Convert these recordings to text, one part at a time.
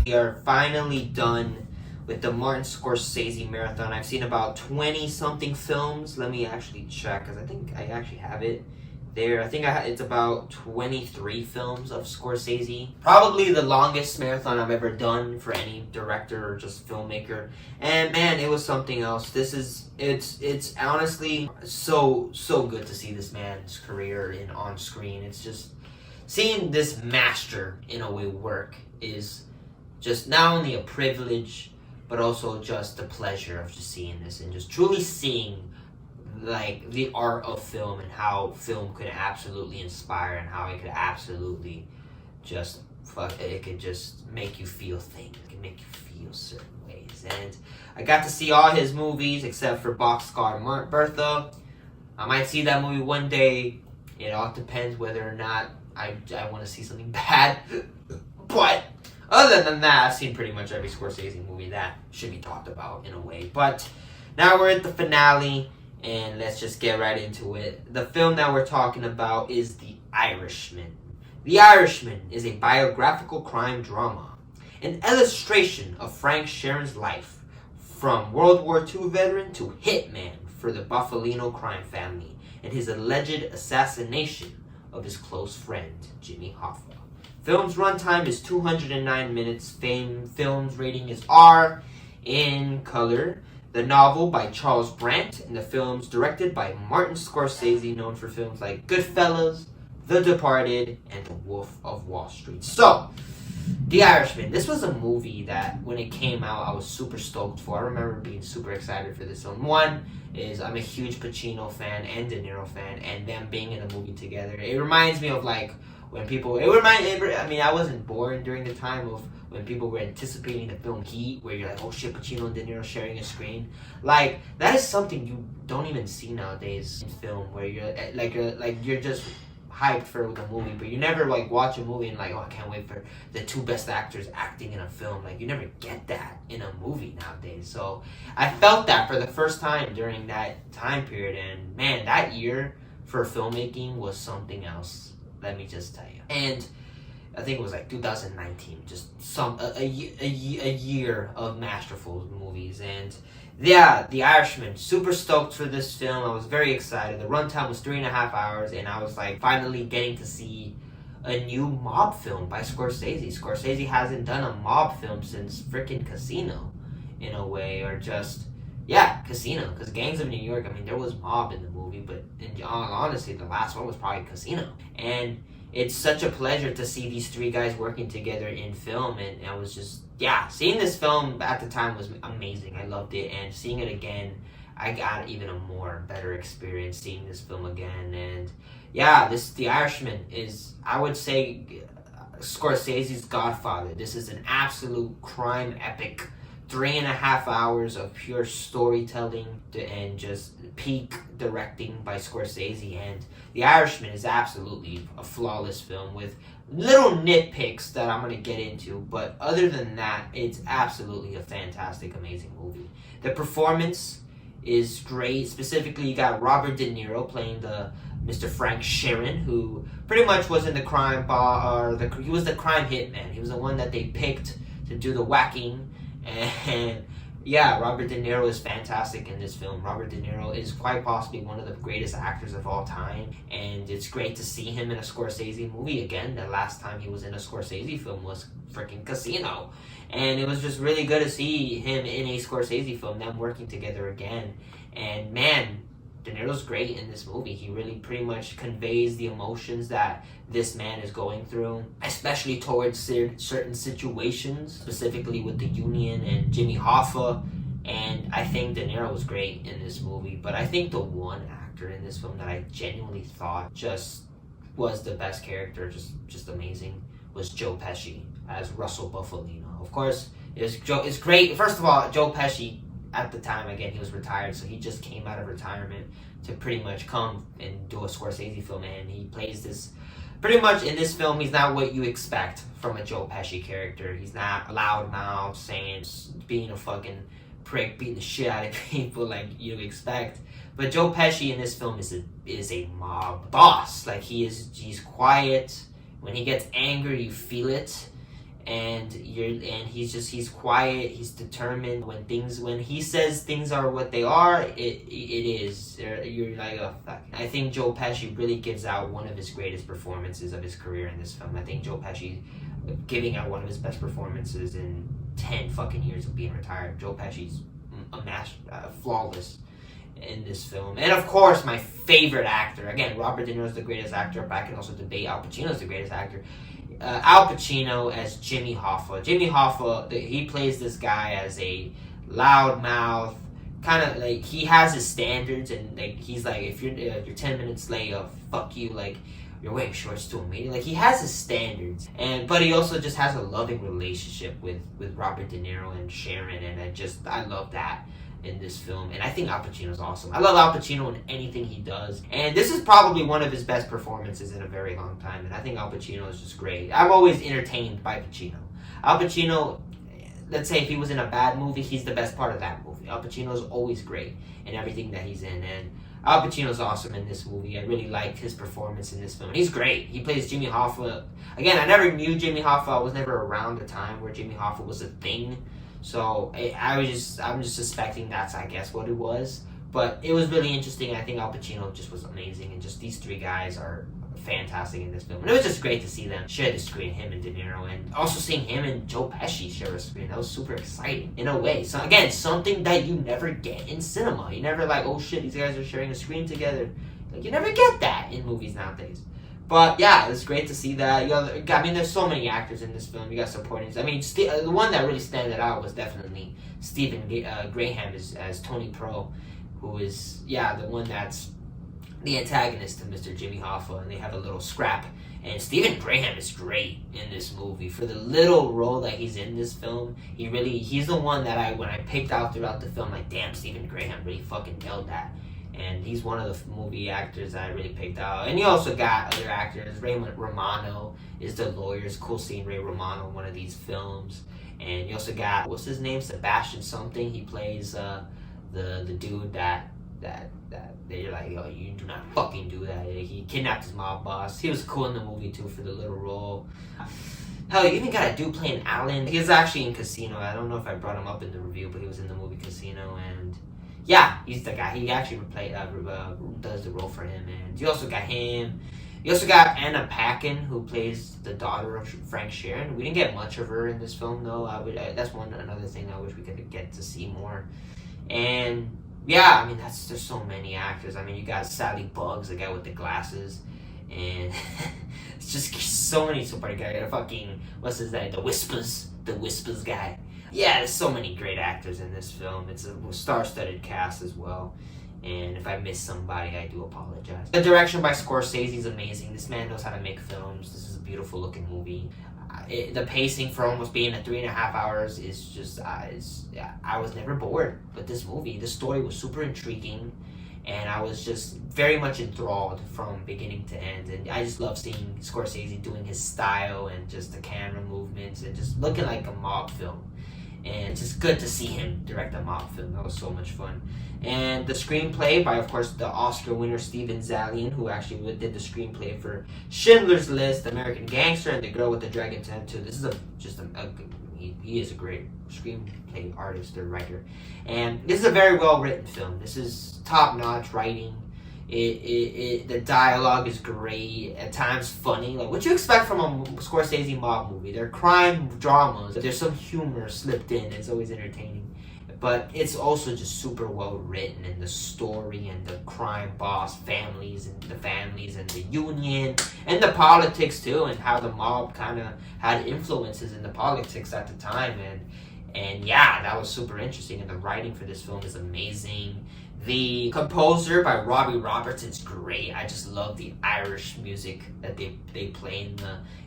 We are finally done with the Martin Scorsese marathon. I've seen about 20 something films. Let me actually check because I think I actually have it there. I think it's about 23 films of Scorsese. Probably the longest marathon I've ever done for any director or just filmmaker. And man, it was something else. It's honestly so good to see this man's career on screen. It's just seeing this master in a way work is just not only a privilege, but also just the pleasure of just seeing this and just truly seeing like the art of film and how film could absolutely inspire and how it could absolutely just it could just make you feel things. It can make you feel certain ways. And I got to see all his movies except for Boxcar Bertha. I might see that movie one day. It all depends whether or not I want to see something bad. But other than that, I've seen pretty much every Scorsese movie that should be talked about in a way. But now we're at the finale, and let's just get right into it. The film that we're talking about is The Irishman. The Irishman is a biographical crime drama, an illustration of Frank Sheeran's life, from World War II veteran to hitman for the Buffalino crime family, and his alleged assassination of his close friend, Jimmy Hoffa. Film's runtime is 209 minutes. Film's rating is R. In color, the novel by Charles Brandt, and the film's directed by Martin Scorsese, known for films like Goodfellas, The Departed, and The Wolf of Wall Street. So, The Irishman. This was a movie that, when it came out, I was super stoked for. I remember being super excited for this film. One is I'm a huge Pacino fan and De Niro fan, and them being in a movie together. It reminds me of like when people. I mean, I wasn't born during the time of when people were anticipating the film Heat, where you're like, oh shit, Pacino and De Niro sharing a screen. Like that is something you don't even see nowadays in film, where you're just hyped for the movie, but you never like watch a movie and like, oh, I can't wait for the two best actors acting in a film. Like you never get that in a movie nowadays. So I felt that for the first time during that time period, and man, that year for filmmaking was something else. Let me just tell you. And I think it was like 2019, just a year of masterful movies. And yeah, The Irishman, super stoked for this film. I was very excited. The runtime was 3.5 hours, and I was like finally getting to see a new mob film by Scorsese. Scorsese hasn't done a mob film since freaking Casino, in a way, or just, yeah, Casino. Because Gangs of New York, I mean, there was mob in the movie, but in all honesty, the last one was probably Casino. And it's such a pleasure to see these three guys working together in film, and I was just, yeah, seeing this film at the time was amazing. I loved it, and seeing it again, I got even a better experience seeing this film again. And yeah, The Irishman is, I would say, Scorsese's godfather. This is an absolute crime epic. 3.5 hours of pure storytelling and just peak directing by Scorsese, and The Irishman is absolutely a flawless film with little nitpicks that I'm going to get into, but other than that, it's absolutely a fantastic, amazing movie. The performance is great. Specifically, you got Robert De Niro playing the Mr. Frank Sheeran, who pretty much was in the crime he was the crime hitman. He was the one that they picked to do the whacking. And yeah, Robert De Niro is fantastic in this film. Robert De Niro is quite possibly one of the greatest actors of all time, and it's great to see him in a Scorsese movie again. The last time he was in a Scorsese film was freaking Casino, and it was just really good to see him in a Scorsese film, them working together again. And man, De Niro's great in this movie. He really pretty much conveys the emotions that this man is going through, especially towards certain situations, specifically with the Union and Jimmy Hoffa. And I think De Niro was great in this movie, but I think the one actor in this film that I genuinely thought just was the best character, just amazing, was Joe Pesci as Russell Buffalino. Of course, it's great. First of all, Joe Pesci, at the time, again, he was retired, so he just came out of retirement to pretty much come and do a Scorsese film, and he plays this, pretty much in this film, he's not what you expect from a Joe Pesci character. He's not loudmouth, saying, being a fucking prick, beating the shit out of people like you expect. But Joe Pesci in this film is a mob boss. Like, he's quiet. When he gets angry, you feel it. and he's quiet, he's determined. When he says things are what they are, it is. You're like, oh fuck. I think Joe Pesci really gives out one of his greatest performances of his career in this film. I think Joe Pesci giving out one of his best performances in 10 fucking years of being retired. Joe Pesci's flawless in this film. And of course, my favorite actor, again, Robert De Niro's the greatest actor, but I can also debate Al Pacino's the greatest actor. Al Pacino as Jimmy Hoffa. Jimmy Hoffa, he plays this guy as a loudmouth, kind of like, he has his standards, and like he's like, if you're 10 minutes late, fuck you, like you're wearing shorts to a meeting. Like, he has his standards, but he also just has a loving relationship with Robert De Niro and Sharon, and I love that in this film. And I think Al Pacino's awesome. I love Al Pacino in anything he does, and this is probably one of his best performances in a very long time, and I think Al Pacino is just great. I'm always entertained by Pacino. Al Pacino, let's say if he was in a bad movie, he's the best part of that movie. Al Pacino's always great in everything that he's in, and Al Pacino's awesome in this movie. I really liked his performance in this film. He's great. He plays Jimmy Hoffa. Again, I never knew Jimmy Hoffa. I was never around the time where Jimmy Hoffa was a thing. So I'm just suspecting that's, I guess, what it was. But it was really interesting. I think Al Pacino just was amazing. And just these three guys are fantastic in this film. And it was just great to see them share the screen, him and De Niro. And also seeing him and Joe Pesci share a screen. That was super exciting in a way. So again, something that you never get in cinema. You never like, oh shit, these guys are sharing a screen together. Like, you never get that in movies nowadays. But yeah, it's great to see that. I mean, there's so many actors in this film. You got supporting. I mean, the one that really standed out was definitely Stephen Graham as Tony Pro, who is, the one that's the antagonist to Mr. Jimmy Hoffa, and they have a little scrap. And Stephen Graham is great in this movie. For the little role that he's in this film, he's the one that when I picked out throughout the film, like, damn, Stephen Graham really fucking nailed that. And he's one of the movie actors that I really picked out. And you also got other actors. Ray Romano is the lawyer. It's cool seeing Ray Romano in one of these films. And you also got, what's his name? Sebastian something. He plays the dude that they're like, oh, you do not fucking do that. He kidnapped his mob boss. He was cool in the movie too for the little role. Hell, you even got a dude playing Alan. He was actually in Casino. I don't know if I brought him up in the review, but he was in the movie Casino, and yeah, he's the guy. He actually does the role for him. And you also got him. You also got Anna Paquin, who plays the daughter of Frank Sheeran. We didn't get much of her in this film, though. That's another thing I wish we could get to see more. And yeah, I mean, there's so many actors. I mean, you got Sally Buggs, the guy with the glasses, and it's just so many super guys. Fucking, what's his name? The Whispers guy. Yeah, there's so many great actors in this film. It's a star-studded cast as well. And if I miss somebody, I do apologize. The direction by Scorsese is amazing. This man knows how to make films. This is a beautiful looking movie. The pacing for almost being at 3.5 hours is just, I was never bored with this movie. The story was super intriguing, and I was just very much enthralled from beginning to end. And I just love seeing Scorsese doing his style and just the camera movements and just looking like a mob film. And it's just good to see him direct a mob film. That was so much fun. And the screenplay by, of course, the Oscar winner Steven Zaillian, who actually did the screenplay for Schindler's List, American Gangster, and The Girl with the Dragon Tattoo. This is he is a great screenplay artist or writer. And this is a very well written film. This is top-notch writing. The dialogue is great, at times funny. Like, what you expect from a Scorsese mob movie? They're crime dramas. There's some humor slipped in. It's always entertaining. But it's also just super well written, and the story and the crime boss families and the union and the politics too, and how the mob kind of had influences in the politics at the time. And yeah, that was super interesting. And the writing for this film is amazing. The composer by Robbie Roberts is great. I just love the Irish music that they play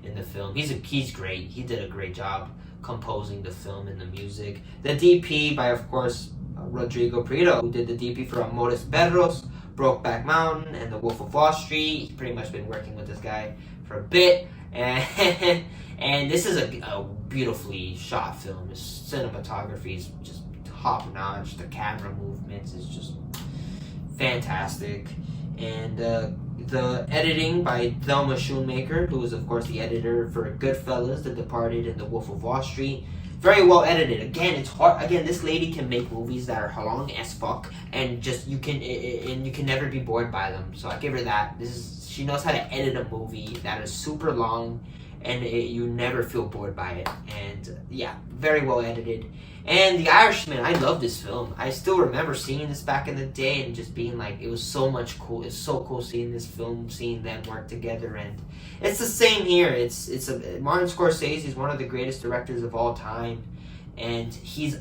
in the film. He's great. He did a great job composing the film and the music. The DP by, of course, Rodrigo Prieto, who did the DP for Amores Perros, Brokeback Mountain, and The Wolf of Wall Street. He's pretty much been working with this guy for a bit. And this is a beautifully shot film. His cinematography is just top notch. The camera movements is just fantastic, and The editing by Thelma Schoonmaker, who is of course the editor for Goodfellas, The Departed, and The Wolf of Wall Street. Very well edited. Again, it's hard. Again, this lady can make movies that are long as fuck, and just you can never be bored by them. So I give her that. She knows how to edit a movie that is super long, and you never feel bored by it. And yeah, very well edited. And The Irishman, I love this film. I still remember seeing this back in the day and just being like, it was so much cool. It's so cool seeing this film, seeing them work together, and it's the same here. Martin Scorsese is one of the greatest directors of all time, and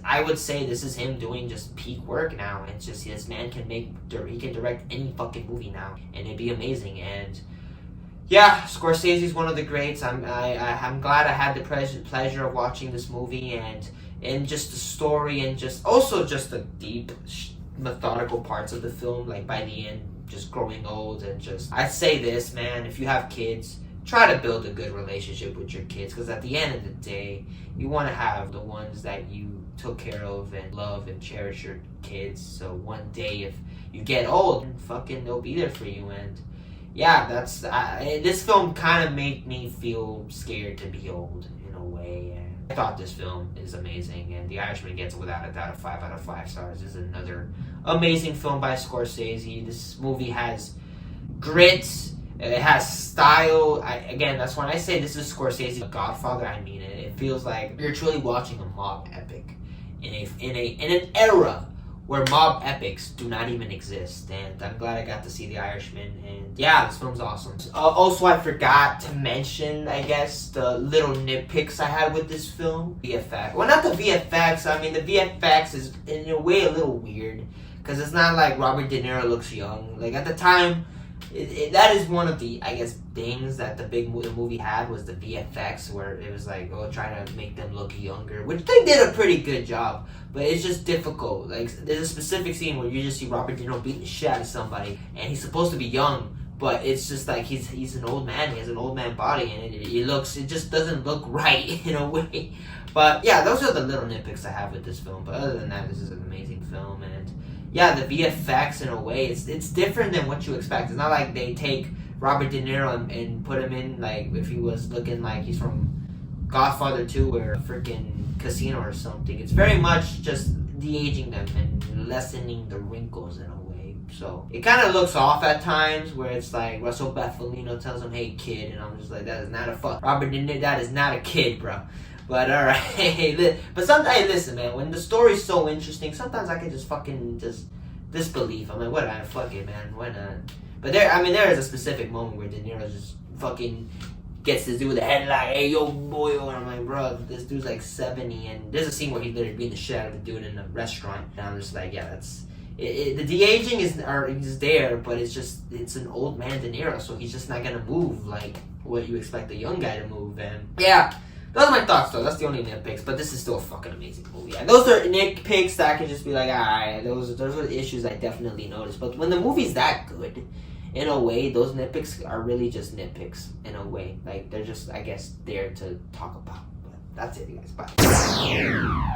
I would say this is him doing just peak work now. It's just this man he can direct any fucking movie now, and it'd be amazing. And yeah, Scorsese's one of the greats. I'm glad I had the pleasure of watching this movie, and just the story, and just the deep methodical parts of the film, like by the end, just growing old. And just, I'd say this, man, if you have kids, try to build a good relationship with your kids, because at the end of the day, you want to have the ones that you took care of and love and cherish your kids, so one day if you get old, fucking they'll be there for you. And yeah, this film kind of made me feel scared to be old in a way. And I thought this film is amazing, and The Irishman gets without a doubt a 5 out of 5 stars. This is another amazing film by Scorsese. This movie has grit, it has style. Again, that's when I say this is Scorsese's Godfather, I mean it. It feels like you're truly watching a mob epic in an era where mob epics do not even exist. And I'm glad I got to see The Irishman, and yeah, this film's awesome. Also, I forgot to mention, I guess, the little nitpicks I had with this film. VFX. Well, not the VFX. I mean, the VFX is in a way a little weird, because it's not like Robert De Niro looks young. Like at the time, that is one of the, I guess, things that the movie had, was the VFX, where it was like, trying to make them look younger, which they did a pretty good job, but it's just difficult. Like, there's a specific scene where you just see Robert De Niro beating the shit out of somebody, and he's supposed to be young, but it's just like he's an old man. He has an old man body, and it just doesn't look right in a way. But yeah, those are the little nitpicks I have with this film. But other than that, this is an amazing film. And yeah, the VFX, in a way, it's different than what you expect. It's not like they take Robert De Niro and put him in, like, if he was looking like he's from Godfather 2 or a freaking Casino or something. It's very much just de-aging them and lessening the wrinkles in a way. So it kind of looks off at times, where it's like Russell Bufalino tells him, "Hey kid," and I'm just like, that is not a Robert De Niro, that is not a kid, bro. But alright, but sometimes, listen, man, when the story's so interesting, sometimes I can just fucking disbelief. I'm like, whatever, fuck it, man, why not? But there is a specific moment where De Niro just fucking gets this dude with the headlock, "Hey, yo, boy," and I'm like, bro, this dude's like 70, and there's a scene where he literally beat the shit out of the dude in a restaurant, and I'm just like, yeah, that's... the de-aging is there, but it's an old man De Niro, so he's just not gonna move like what you expect a young guy to move. And yeah, those are my thoughts, though. That's the only nitpicks, but this is still a fucking amazing movie. Yeah, those are nitpicks that I can just be like, alright, those are the issues I definitely noticed. But when the movie's that good, in a way, those nitpicks are really just nitpicks, in a way. Like, they're just, I guess, there to talk about. But that's it, you guys. Bye.